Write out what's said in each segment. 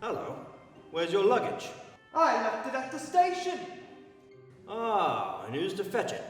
Hello. Where's your luggage? I left it at the station. Ah, and who's to fetch it?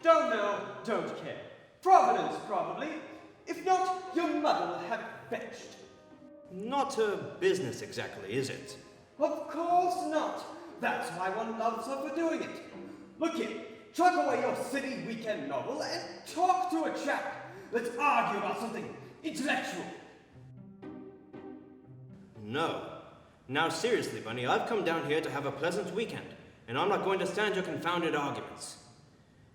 Don't know, don't care. Providence, probably. If not, your mother will have it fetched. Not her business exactly, is it? Of course not. That's why one loves her for doing it. Look here, chuck away your silly weekend novel and talk to a chap. Let's argue about something intellectual. No. Now seriously, Bunny, I've come down here to have a pleasant weekend, and I'm not going to stand your confounded arguments.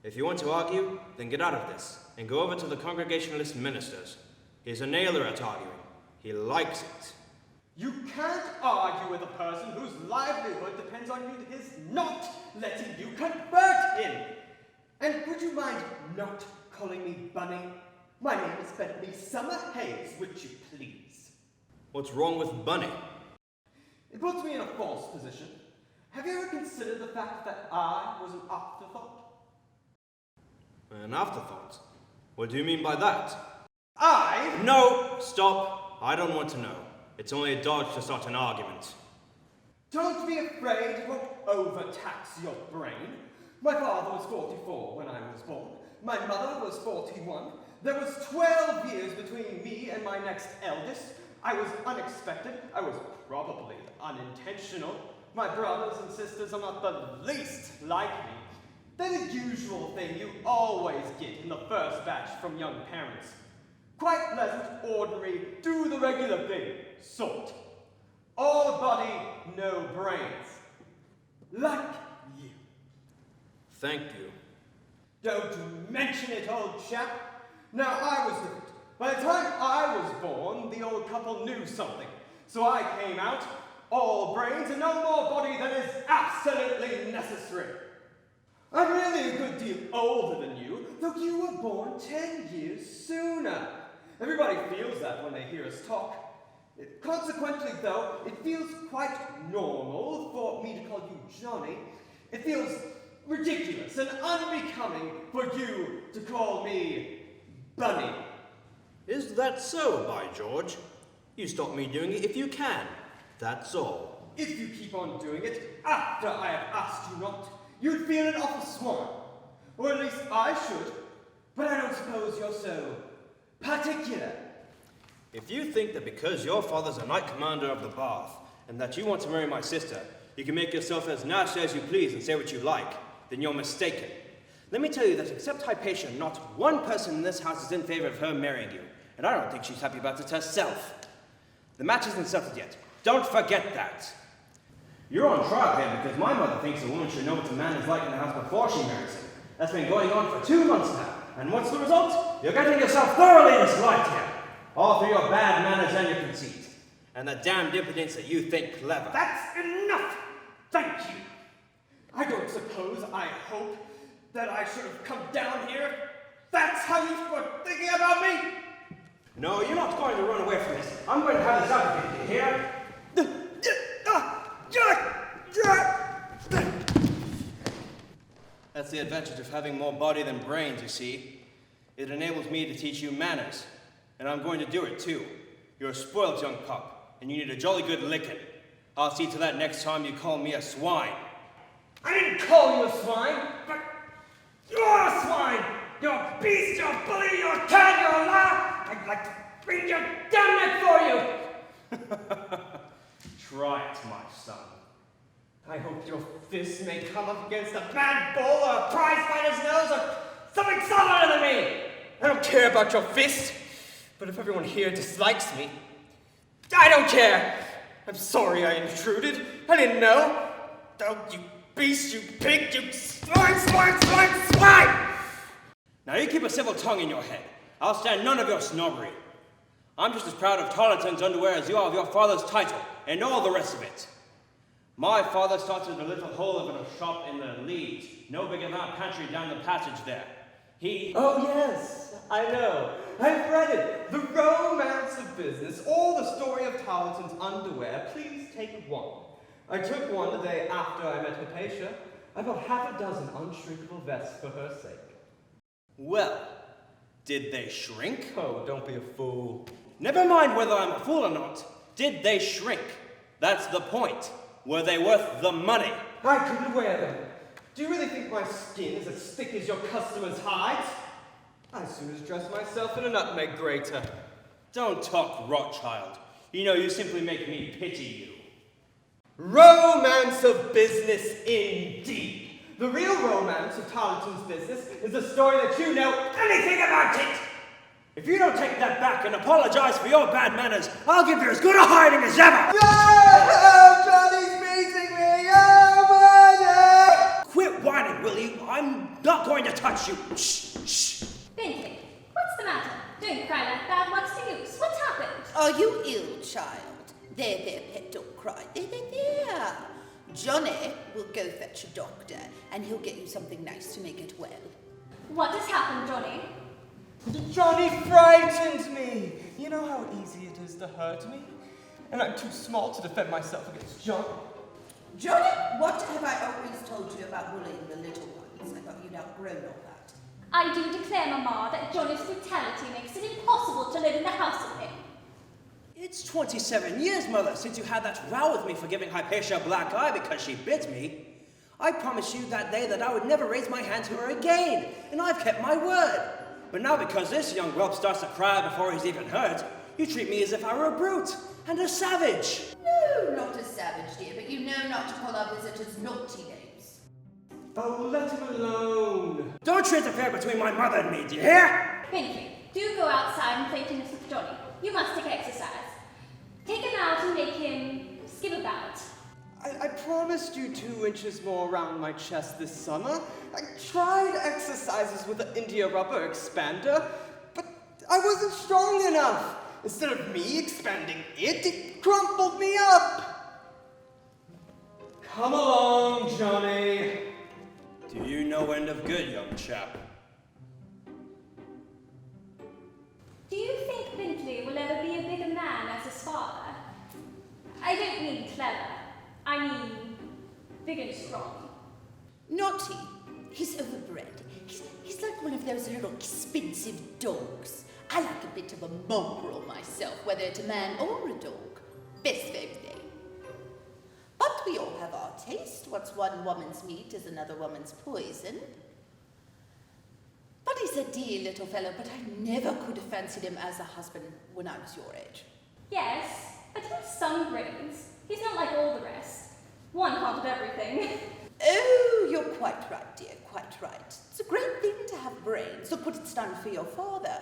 If you want to argue, then get out of this, and go over to the Congregationalist ministers. He's a nailer at arguing. He likes it. You can't argue with a person whose livelihood depends on you his not letting you convert him. And would you mind not calling me Bunny? My name is Bentley Summer Hayes, would you please? What's wrong with Bunny? It puts me in a false position. Have you ever considered the fact that I was an afterthought? An afterthought? What do you mean by that? No! Stop! I don't want to know. It's only a dodge to start an argument. Don't be afraid it won't overtax your brain. My father was 44 when I was born. My mother was 41. There was 12 years between me and my next eldest. I was unexpected. I was probably unintentional. My brothers and sisters are not the least like me. They're the usual thing you always get in the first batch from young parents. Quite pleasant, ordinary, do the regular thing sort. All body, no brains. Like you. Thank you. Don't mention it, old chap. Now, I was different. By the time I was born, the old couple knew something. So I came out, all brains and no more body than is absolutely necessary. I'm really a good deal older than you, though you were born 10 years sooner. Everybody feels that when they hear us talk. Consequently, though, it feels quite normal for me to call you Johnny. It feels ridiculous and unbecoming for you to call me Bunny. Is that so, by George? You stop me doing it if you can. That's all. If you keep on doing it after I have asked you not, you'd feel an awful swan. Or at least I should. But I don't suppose you're so particular. If you think that because your father's a knight commander of the Bath, and that you want to marry my sister, you can make yourself as nasty as you please and say what you like, then you're mistaken. Let me tell you that except Hypatia, not one person in this house is in favor of her marrying you, and I don't think she's happy about it herself. The match isn't settled yet. Don't forget that. You're on trial here because my mother thinks a woman should know what a man is like in the house before she marries him. That's been going on for 2 months now. And what's the result? You're getting yourself thoroughly disliked here. All through your bad manners and your conceit. And the damned impudence that you think clever. That's enough! Thank you. I don't suppose I hope that I should have come down here. That's how you were thinking about me? No, you're not going to run away from this. I'm going to have this out with you here. That's the advantage of having more body than brains, you see. It enables me to teach you manners. And I'm going to do it, too. You're a spoiled young pup, and you need a jolly good licking. I'll see to that next time you call me a swine. I didn't call you a swine, but you're a swine! You're a beast, you're a bully, you're a cad, you're a liar! I'd like to bring your damn neck for you! Try it, my son. I hope your fist may come up against a bad bull or a prize fighter's nose or something solider than me! I don't care about your fist, but if everyone here dislikes me, I don't care! I'm sorry I intruded. I didn't know. Oh, you beast, you pig, you swine! Now you keep a civil tongue in your head. I'll stand none of your snobbery. I'm just as proud of Tarleton's underwear as you are of your father's title, and all the rest of it. My father started a little hole of a shop in the Leeds, no bigger than a pantry down the passage there. Oh yes, I know. I've read it. The Romance of Business, or the story of Tarleton's underwear. Please take one. I took one the day after I met Hypatia. I bought half a dozen unshrinkable vests for her sake. Well, did they shrink? Oh, don't be a fool. Never mind whether I'm a fool or not. Did they shrink? That's the point. Were they worth the money? I couldn't wear them. Do you really think my skin is as thick as your customers' hides? I'd as soon as dress myself in a nutmeg grater. Don't talk rot, child. You know you simply make me pity you. Romance of business indeed. The real romance of Tarleton's business is the story that you know anything about it. If you don't take that back and apologize for your bad manners, I'll give you as good a hiding as ever! No! Johnny's beating me! Oh, murder! Quit whining, will you? I'm not going to touch you. Shh, shh. Bentley, what's the matter? Don't cry like that. What's the use? What's happened? Are you ill, child? There, pet, don't cry. There. Johnny will go fetch a doctor, and he'll get you something nice to make it well. What has happened, Johnny? Johnny frightened me. You know how easy it is to hurt me? And I'm too small to defend myself against Johnny. Johnny, what have I always told you about bullying the little ones? I thought you'd outgrown all that. I do declare, Mamma, that Johnny's brutality makes it impossible to live in the house with him. It's 27 years, Mother, since you had that row with me for giving Hypatia a black eye because she bit me. I promised you that day that I would never raise my hand to her again, and I've kept my word. But now because this young whelp starts to cry before he's even hurt, you treat me as if I were a brute and a savage. No, not a savage, dear, but you know not to call our visitors naughty names. Oh, let him alone. Don't you interfere between my mother and me, do you hear? Bentley, do go outside and play tennis with Johnny. You must take exercise. Take him out and make him skip about. I promised you 2 inches more around my chest this summer. I tried exercises with the India rubber expander, but I wasn't strong enough. Instead of me expanding it, it crumpled me up. Come along, Johnny. Do you know end of good, young chap? Do you think Bentley will ever be a bigger man as his father? I don't mean clever. I mean big and strong. Naughty. He's overbred. He's like one of those little expensive dogs. I like a bit of a mongrel myself, whether it's a man or a dog. Best of everything. But we all have our taste. What's one woman's meat is another woman's poison. But he's a dear little fellow, but I never could have fancied him as a husband when I was your age. Yes, but he has some brains. He's not like all the rest. One can't have everything. Oh, you're quite right, dear, quite right. It's a great thing to have brains. Look what it's done for your father.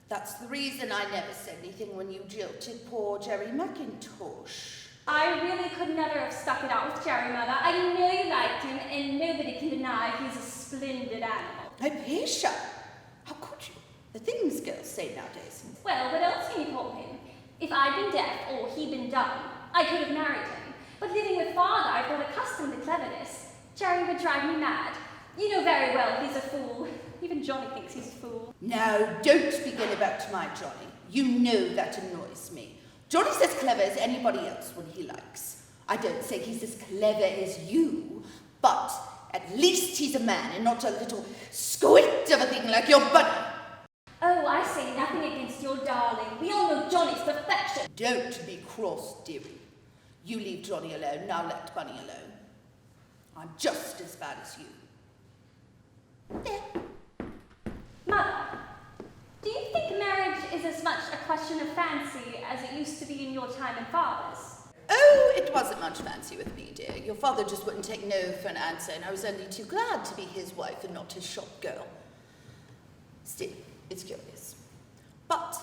That's the reason I never said anything when you jilted poor Jerry McIntosh. I really could never have stuck it out with Jerry, Mother. I know you liked him, and nobody can deny he's a splendid animal. Hypatia! How could you? The things girls say nowadays. Well, what else can you call him? If I'd been deaf or he'd been dumb, I could have married him. But living with Father, I've got accustomed to cleverness. Jerry would drive me mad. You know very well he's a fool. Even Johnny thinks he's a fool. Now, don't begin about my Johnny. You know that annoys me. Johnny's as clever as anybody else when he likes. I don't say he's as clever as you, but at least he's a man and not a little squit of a thing like your bunny. Oh, I say nothing against your darling. We all know Johnny's perfection. Don't be cross, dearie. You leave Johnny alone, now let Bunny alone. I'm just as bad as you. There. Mother, do you think marriage is as much a question of fancy as it used to be in your time and Father's? Oh, it wasn't much fancy with me, dear. Your father just wouldn't take no for an answer, and I was only too glad to be his wife and not his shop girl. Still, it's curious. But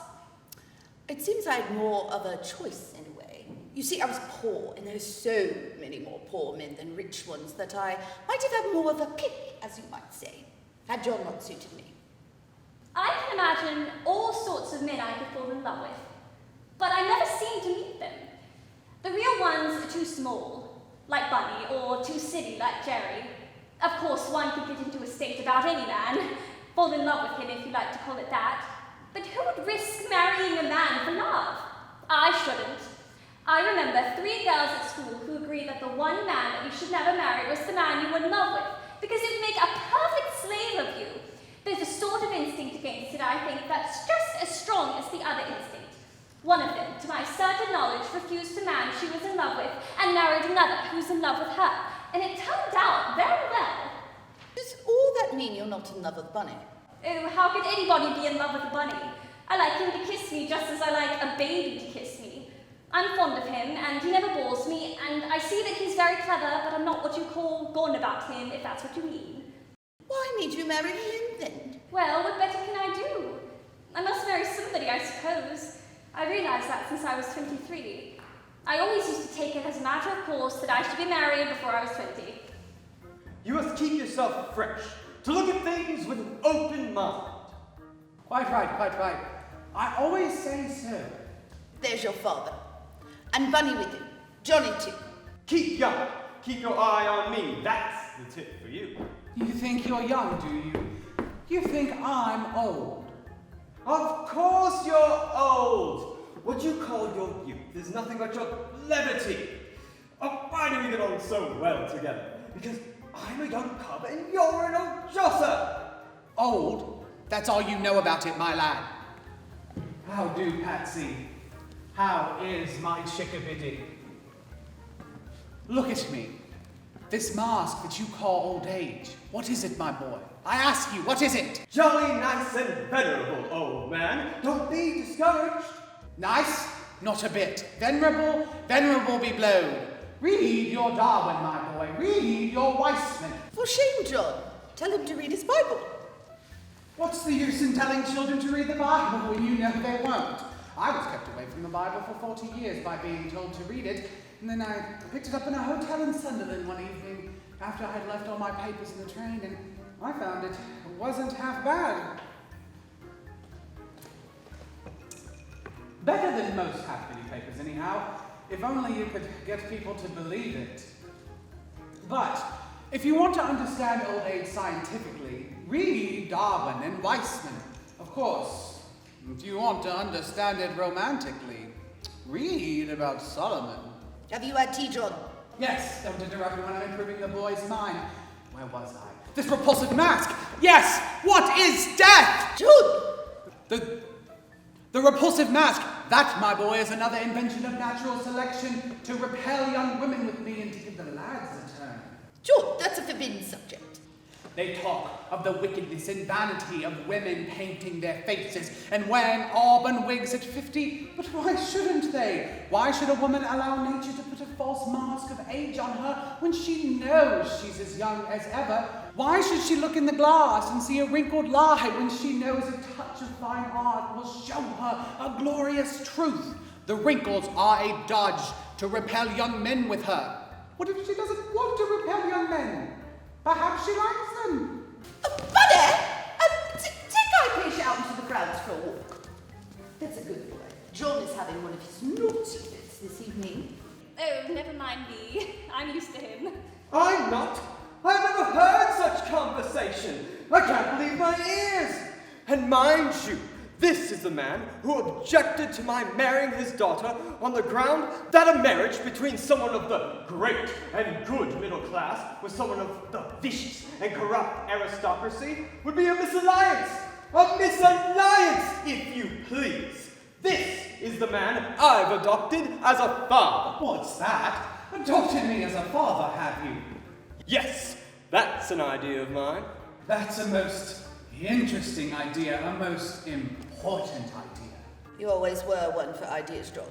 it seems I had more of a choice in a way. You see, I was poor, and there's so many more poor men than rich ones that I might have had more of a pick, as you might say, had John not suited me. I can imagine all sorts of men I could fall in love with, but I never seem to meet them. The real ones are too small, like Bunny, or too silly, like Jerry. Of course, one could get into a state about any man, fall in love with him if you like to call it that. But who would risk marrying a man for love? I shouldn't. I remember 3 girls at school who agreed that the one man that you should never marry was the man you were in love with, because it would make a perfect slave of you. There's a sort of instinct against it, I think, that's just as strong as the other instinct. One of them, to my certain knowledge, refused the man she was in love with and married another who's in love with her. And it turned out very well. Does all that mean you're not in love with Bunny? Oh, how could anybody be in love with a bunny? I like him to kiss me just as I like a baby to kiss me. I'm fond of him, and he never bores me, and I see that he's very clever, but I'm not what you call gone about him, if that's what you mean. Why need you marry him then? Well, what better can I do? I must marry somebody, I suppose. I realized that since I was 23. I always used to take it as a matter of course that I should be married before I was 20. You must keep yourself fresh, to look at things with an open mind. Quite right, quite right. I always say so. There's your father. And Bunny with him. Johnny too. Keep young. Keep your eye on me. That's the tip for you. You think you're young, do you? You think I'm old. Of course you're old. What you call your youth is nothing but your levity. Oh, why do we get on so well together? Because I'm a young cub and you're an old josser. Old? That's all you know about it, my lad. How do, Patsy? How is my chickabiddy? Look at me. This mask that you call old age. What is it, my boy? I ask you, what is it? Jolly nice and venerable, old man. Don't be discouraged. Nice? Not a bit. Venerable? Venerable be blowed. Read your Darwin, my boy. Read your Weissman. For shame, John. Tell him to read his Bible. What's the use in telling children to read the Bible when you know they won't? I was kept away from the Bible for 40 years by being told to read it, and then I picked it up in a hotel in Sunderland one evening after I had left all my papers in the train, and I found it wasn't half bad. Better than most half-penny papers, anyhow, if only you could get people to believe it. But if you want to understand old age scientifically, read Darwin and Weissman. Of course, if you want to understand it romantically, read about Solomon. Have you had tea, John? Yes, don't interrupt me when I'm improving the boy's mind. Where was I? This repulsive mask! Yes! What is death? John! The repulsive mask! That, my boy, is another invention of natural selection to repel young women with me and to give the lads a turn. John, that's a forbidden subject. They talk of the wickedness and vanity of women painting their faces and wearing auburn wigs at 50, but why shouldn't they? Why should a woman allow nature to put a false mask of age on her when she knows she's as young as ever? Why should she look in the glass and see a wrinkled lie when she knows a touch of fine art will show her a glorious truth? The wrinkles are a dodge to repel young men with her. What if she doesn't want to repel young men? Perhaps she likes them. Bunny! Take Irish out into the grounds for a walk. That's a good boy. John is having one of his naughty fits this evening. Oh, never mind me. I'm used to him. I'm not. I've never heard such conversation. I can't believe my ears. And mind you, this is the man who objected to my marrying his daughter on the ground that a marriage between someone of the great and good middle class with someone of the vicious and corrupt aristocracy would be a misalliance. A misalliance, if you please. This is the man I've adopted as a father. What's that? Adopted me as a father, have you? Yes, that's an idea of mine. That's a most interesting idea, a most important idea. You always were one for ideas, John.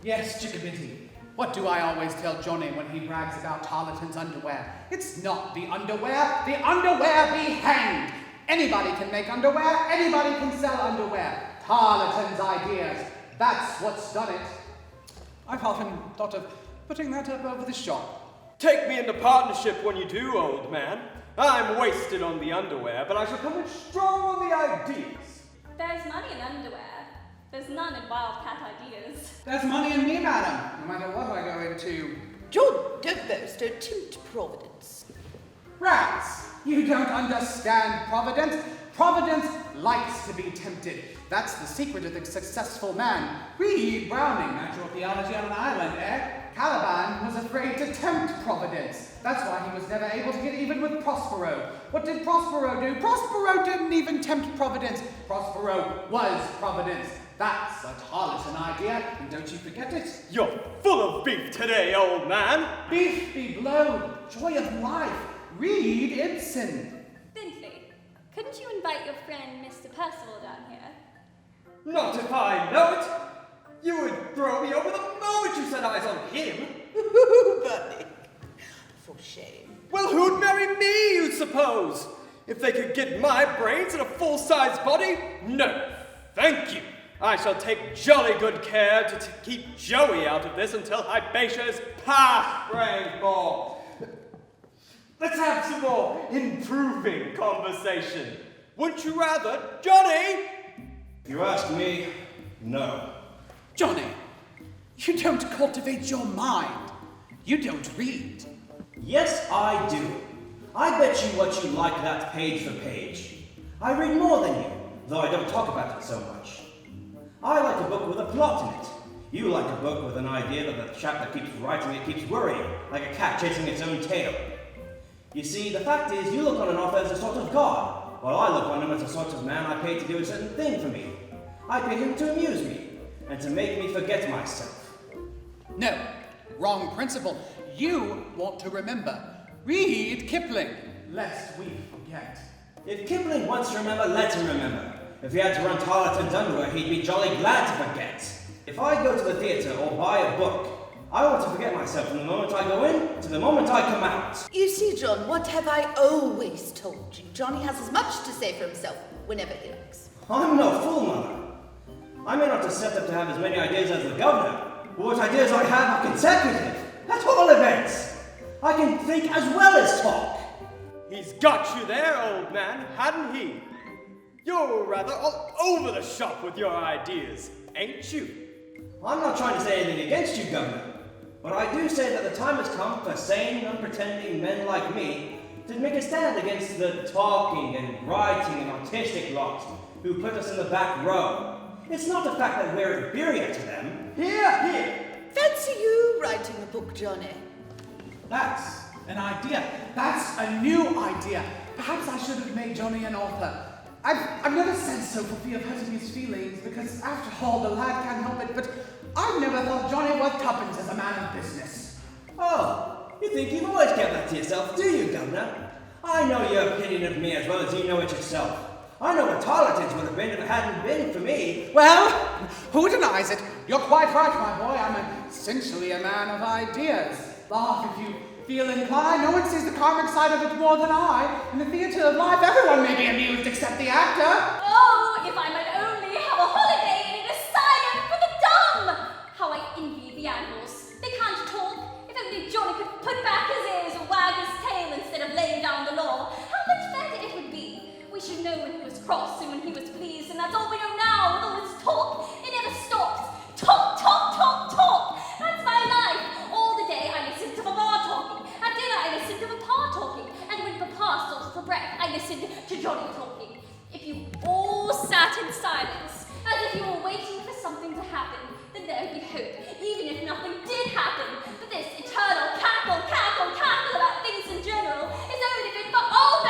Yes, Chickabiddy. What do I always tell Johnny when he brags about Tarleton's underwear? It's not the underwear be hanged! Anybody can make underwear, anybody can sell underwear. Tarleton's ideas, that's what's done it. I've often thought of putting that up over the shop. Take me into partnership when you do, old man. I'm wasted on the underwear, but I shall come in strong on the ideas. There's money in underwear. There's none in wildcat ideas. There's money in me, madam, no matter what I go into. John, don't boast, don't tempt Providence. Rats, you don't understand Providence. Providence likes to be tempted. That's the secret of the successful man. Read Browning, Natural Theology on an Island, eh? Caliban was afraid to tempt Providence. That's why he was never able to get even with Prospero. What did Prospero do? Prospero didn't even tempt Providence. Prospero was Providence. That's a Tarleton idea, and don't you forget it. You're full of beef today, old man. Beef be blowed, joy of life. Read Ibsen. Findlay, couldn't you invite your friend Mr. Percival down here? Not if I know it. You would throw me over the moment you set eyes on him. Bunny. For shame. Well, who'd marry me, you suppose? If they could get my brains in a full-size body? No, thank you. I shall take jolly good care to keep Joey out of this until Hypatia is past praying for. Let's have some more improving conversation. Wouldn't you rather, Johnny? If you ask me, no. Johnny, you don't cultivate your mind. You don't read. Yes, I do. I bet you what you like that page for page. I read more than you, though I don't talk about it so much. I like a book with a plot in it. You like a book with an idea that the chap that keeps writing it keeps worrying, like a cat chasing its own tail. You see, the fact is, you look on an author as a sort of god, while I look on him as a sort of man I pay to do a certain thing for me. I pay him to amuse me, and to make me forget myself. No, wrong principle. You want to remember. Read Kipling, lest we forget. If Kipling wants to remember, let him remember. If he had to run Tarleton's underwear, he'd be jolly glad to forget. If I go to the theatre or buy a book, I want to forget myself from the moment I go in to the moment I come out. You see, John, what have I always told you? Johnny has as much to say for himself whenever he likes. I'm no fool, Mother. I may not have set up to have as many ideas as the governor, but what ideas I have are consecutive, at all events. I can think as well as talk. He's got you there, old man, hadn't he? You're rather all over the shop with your ideas, ain't you? I'm not trying to say anything against you, Governor, but I do say that the time has come for sane, unpretending men like me to make a stand against the talking and writing and artistic lot who put us in the back row. It's not the fact that we're inferior to them. Here! Fancy you writing a book, Johnny. That's an idea. That's a new idea. Perhaps I should have made Johnny an author. I've never said so for fear of hurting his feelings, because after all, the lad can't help it, but I've never thought Johnny worth tuppence as a man of business. Oh, you think you've always kept that to yourself, do you, Governor? I know your opinion of me as well as you know it yourself. I know what Tarleton's would have been if it hadn't been for me. Well, who denies it? You're quite right, my boy. I'm essentially a man of ideas. Laugh if you feel inclined. No one sees the comic side of it more than I. In the theatre of life, everyone may be amused except the actor. Oh, if I might only have a holiday in an asylum for the dumb! How I envy the animals. They can't talk. If only Johnny could put back his ears or wag his tail instead of laying down the law, how much better it would be. We should know when he was cross and when he was pleased, and that's all we know now with all his talk. It never stops. Talk, talk, talk, talk. That's my life. All the day I listen to Papa talking. At dinner I listen to Papa talking. And when Papa stops for breath, I listen to Johnny talking. If you all sat in silence, as if you were waiting for something to happen, then there would be hope, even if nothing did happen. But this eternal cackle about things in general is only fit for old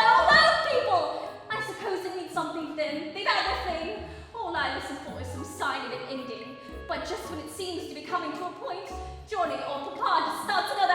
people. I suppose it means something then. They've had their thing. All I listen for is some sign of it ending. But just when it seems to be coming to a point, Johnny or Papa just starts another